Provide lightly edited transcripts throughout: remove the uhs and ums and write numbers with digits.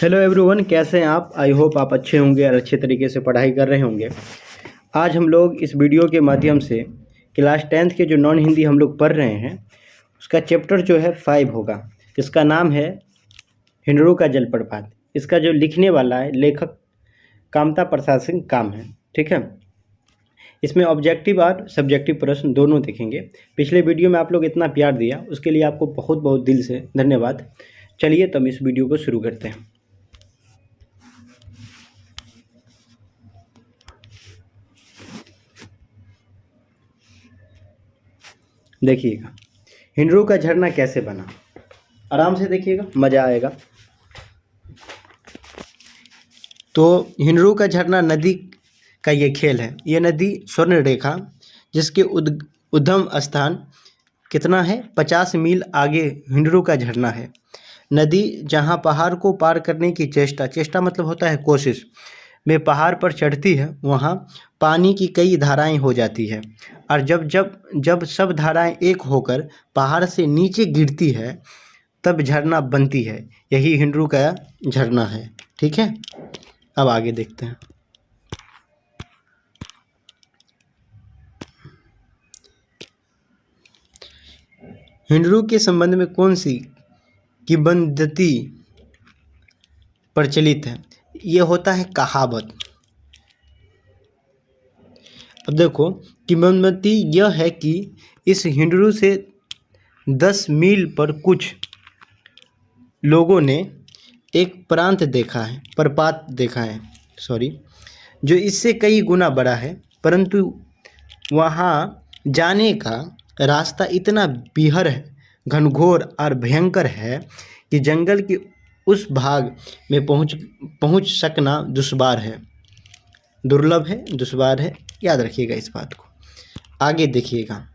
Hello everyone, कैसे हैं आप। आई होप आप अच्छे होंगे और अच्छे तरीके से पढ़ाई कर रहे होंगे। आज हम लोग इस वीडियो के माध्यम से क्लास 10th के जो नॉन हिंदी हम लोग पढ़ रहे हैं उसका चैप्टर जो है 5 होगा, जिसका नाम है हिंडरू का जलप्रपात। इसका जो लिखने वाला है लेखक कामता प्रसाद सिंह काम है। ठीक है, इसमें ऑब्जेक्टिव और सब्जेक्टिव प्रश्न दोनों देखेंगे। पिछले वीडियो में आप लोग इतना प्यार दिया उसके लिए आपको बहुत बहुत दिल से धन्यवाद। चलिए तो हम इस वीडियो को शुरू करते हैं। देखिएगा हिंडरू का झरना कैसे बना, आराम से देखिएगा, मज़ा आएगा। तो हिंडरू का झरना नदी का ये खेल है। ये नदी स्वर्ण रेखा जिसके उद्गम स्थान कितना है 50 मील आगे हिंडरू का झरना है। नदी जहाँ पहाड़ को पार करने की चेष्टा मतलब होता है कोशिश में पहाड़ पर चढ़ती है, वहाँ पानी की कई धाराएं हो जाती है और जब सब धाराएं एक होकर पहाड़ से नीचे गिरती है तब झरना बनती है। यही हिंडरू का झरना है। ठीक है, अब आगे देखते हैं। हिंडरू के संबंध में कौन सी किंवदंती प्रचलित है? ये होता है कहावत। अब देखो, किंवदंती यह है कि इस हिंडरू से 10 मील पर कुछ लोगों ने एक प्रपात देखा है जो इससे कई गुना बड़ा है, परंतु वहाँ जाने का रास्ता इतना बीहड़ है, घनघोर और भयंकर है कि जंगल के उस भाग में पहुँच सकना दुश्वार है। याद रखिएगा इस बात को। आगे देखिएगा,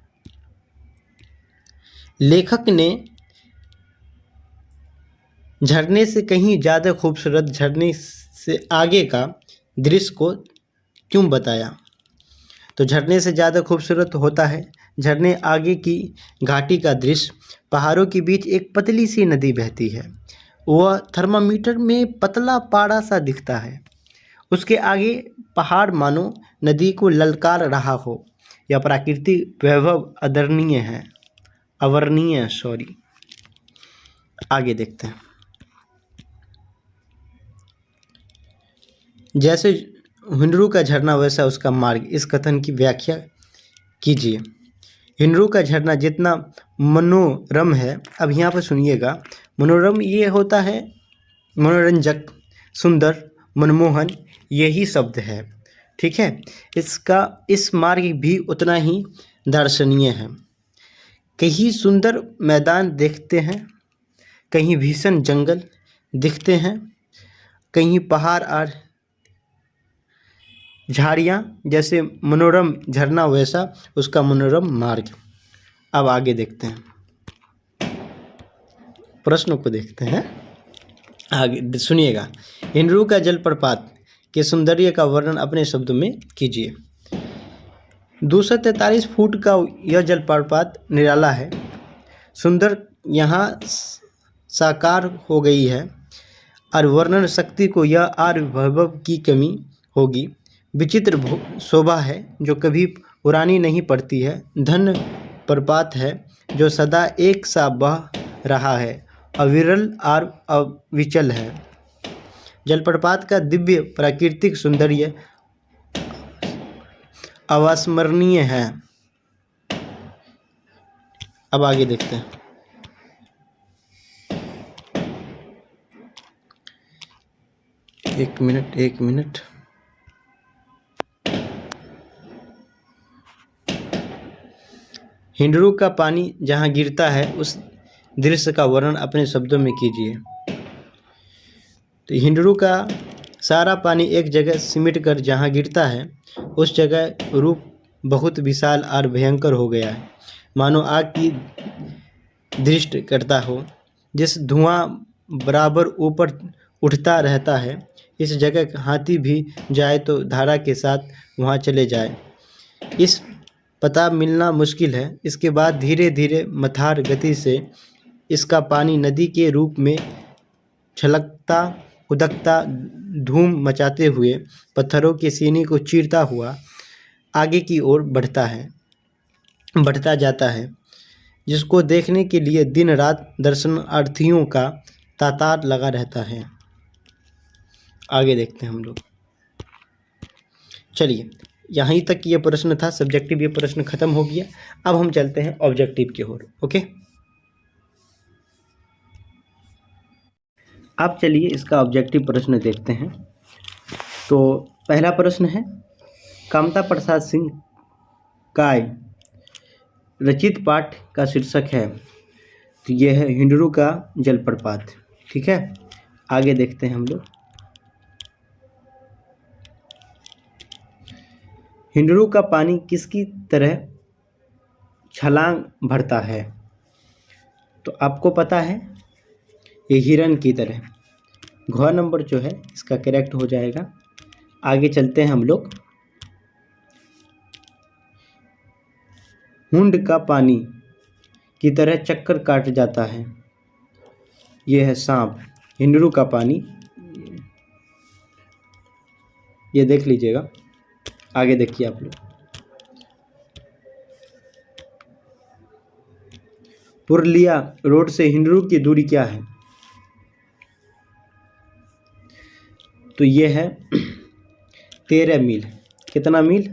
लेखक ने झरने से कहीं ज़्यादा खूबसूरत झरने से आगे का दृश्य को क्यों बताया? तो झरने से ज़्यादा खूबसूरत होता है झरने आगे की घाटी का दृश्य। पहाड़ों के बीच एक पतली सी नदी बहती है, वह थर्मामीटर में पतला पारा सा दिखता है। उसके आगे पहाड़ मानो नदी को ललकार रहा हो। यह प्राकृतिक वैभव अवर्णनीय है। आगे देखते हैं। जैसे हिंडरू का झरना वैसा उसका मार्ग, इस कथन की व्याख्या कीजिए। हिंडरू का झरना जितना मनोरम है, अब यहाँ पर सुनिएगा, मनोरम ये होता है मनोरंजक, सुंदर, मनमोहन, यही शब्द है। ठीक है, इस मार्ग भी उतना ही दर्शनीय है। कहीं सुंदर मैदान देखते हैं, कहीं भीषण जंगल दिखते हैं, कहीं पहाड़ और झाड़ियाँ। जैसे मनोरम झरना वैसा उसका मनोरम मार्ग। अब आगे देखते हैं, प्रश्नों को देखते हैं। आगे सुनिएगा, हिंडरू का जलप्रपात के सौंदर्य का वर्णन अपने शब्दों में कीजिए। 243 फुट का यह जलप्रपात निराला है, सुंदर, यहाँ साकार हो गई है और वर्णन शक्ति को यह और वैभव की कमी होगी। विचित्र शोभा है जो कभी पुरानी नहीं पड़ती है। धन प्रपात है जो सदा एक सा बह रहा है, अविरल और अविचल है। जलप्रपात का दिव्य प्राकृतिक सौंदर्य अविस्मरणीय है। अब आगे देखते हैं। एक मिनट। हिंडरू का पानी जहाँ गिरता है उस दृश्य का वर्णन अपने शब्दों में कीजिए। तो हिंडरू का सारा पानी एक जगह सिमट कर जहाँ गिरता है उस जगह रूप बहुत विशाल और भयंकर हो गया है, मानो आग की दृष्टि करता हो, जिस धुआं बराबर ऊपर उठता रहता है। इस जगह हाथी भी जाए तो धारा के साथ वहाँ चले जाए, इस पता मिलना मुश्किल है। इसके बाद धीरे धीरे मथार गति से इसका पानी नदी के रूप में छलकता उदकता धूम मचाते हुए पत्थरों की सीनी को चीरता हुआ आगे की ओर बढ़ता जाता है, जिसको देखने के लिए दिन रात दर्शनार्थियों का तांता लगा रहता है। आगे देखते हैं हम लोग। चलिए, यहीं तक ये प्रश्न था, सब्जेक्टिव ये प्रश्न खत्म हो गया। अब हम चलते हैं ऑब्जेक्टिव की ओर। ओके, अब चलिए इसका ऑब्जेक्टिव प्रश्न देखते हैं। तो पहला प्रश्न है, कामता प्रसाद सिंह काय रचित पाठ का शीर्षक है। तो ये है हिंडरू का जलप्रपात। ठीक है, आगे देखते हैं हम लोग। हिंडरू का पानी किसकी तरह छलांग भरता है? तो आपको पता है, ये हिरन की तरह। घ नंबर जो है इसका करेक्ट हो जाएगा। आगे चलते हैं हम लोग। हुंड का पानी की तरह चक्कर काट जाता है। यह है सांप। हिंडरू का पानी, ये देख लीजिएगा। आगे देखिए आप लोग। पुरुलिया रोड से हिंडरू की दूरी क्या है? तो ये है 13 मील। कितना मील?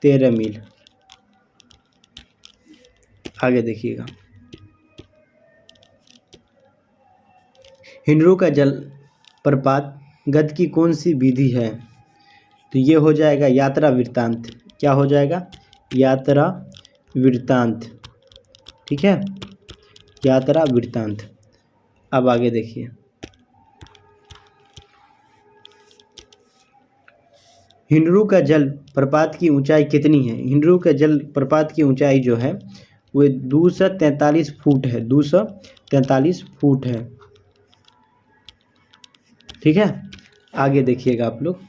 13 मील। आगे देखिएगा। हिंडरू का जल प्रपात गद्य की कौन सी विधि है? तो ये हो जाएगा यात्रा वृत्तांत। क्या हो जाएगा? यात्रा वृत्तांत। ठीक है, यात्रा वृत्तांत। अब आगे देखिए। हिंडरू का जल प्रपात की ऊंचाई कितनी है? हिंडरू का जल प्रपात की ऊंचाई जो है वो 243 फुट है। 243 फुट है। ठीक है, आगे देखिएगा आप लोग।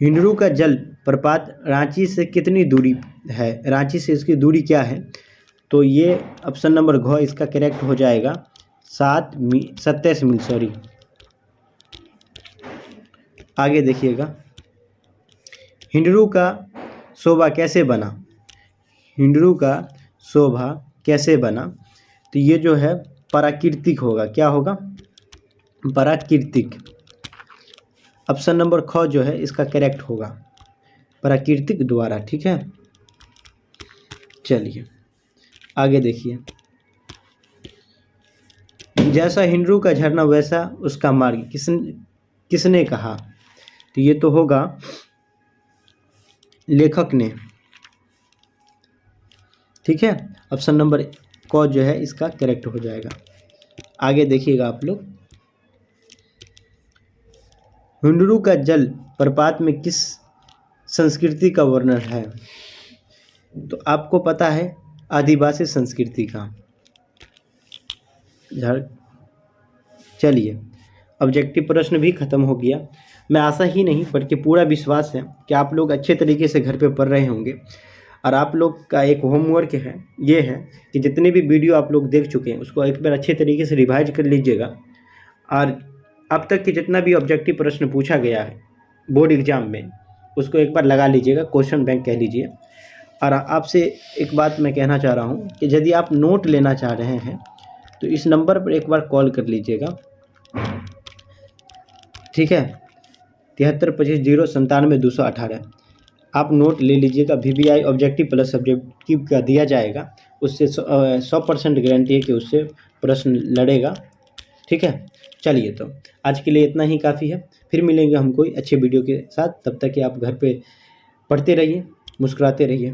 हिंडरू का जल प्रपात रांची से कितनी दूरी है? रांची से इसकी दूरी क्या है? तो ये ऑप्शन नंबर घ इसका करेक्ट हो जाएगा। 27 मील, सॉरी। आगे देखिएगा। हिंडरू का शोभा कैसे बना? हिंडरू का शोभा कैसे बना? तो ये जो है प्राकृतिक होगा। क्या होगा? प्राकृतिक। ऑप्शन नंबर ख जो है इसका करेक्ट होगा, प्राकृतिक द्वारा। ठीक है, चलिए आगे देखिए। जैसा हिंडरू का झरना वैसा उसका मार्ग किसने कहा? तो ये तो होगा लेखक ने। ठीक है, ऑप्शन नंबर क जो है इसका करेक्ट हो जाएगा। आगे देखिएगा आप लोग। हिंडरू का जल प्रपात में किस संस्कृति का वर्णन है? तो आपको पता है आदिवासी संस्कृति का। चलिए, ऑब्जेक्टिव प्रश्न भी खत्म हो गया। मैं आशा ही नहीं बल्कि पूरा विश्वास है कि आप लोग अच्छे तरीके से घर पे पढ़ रहे होंगे। और आप लोग का एक होमवर्क है, ये है कि जितने भी वीडियो आप लोग देख चुके हैं उसको एक बार अच्छे तरीके से रिवाइज कर लीजिएगा। और अब तक के जितना भी ऑब्जेक्टिव प्रश्न पूछा गया है बोर्ड एग्जाम में उसको एक बार लगा लीजिएगा, क्वेश्चन बैंक कह लीजिए। और आपसे एक बात मैं कहना चाह रहा हूँ कि यदि आप नोट लेना चाह रहे हैं तो इस नंबर पर एक बार कॉल कर लीजिएगा। ठीक है, 7325 097 218। आप नोट ले लीजिएगा। VBI ऑब्जेक्टिव प्लस सब्जेक्टिव का दिया जाएगा, उससे 100% गारंटी है कि उससे प्रश्न लड़ेगा। ठीक है, चलिए तो आज के लिए इतना ही काफ़ी है। फिर मिलेंगे हम कोई अच्छे वीडियो के साथ। तब तक कि आप घर पे पढ़ते रहिए, मुस्कुराते रहिए।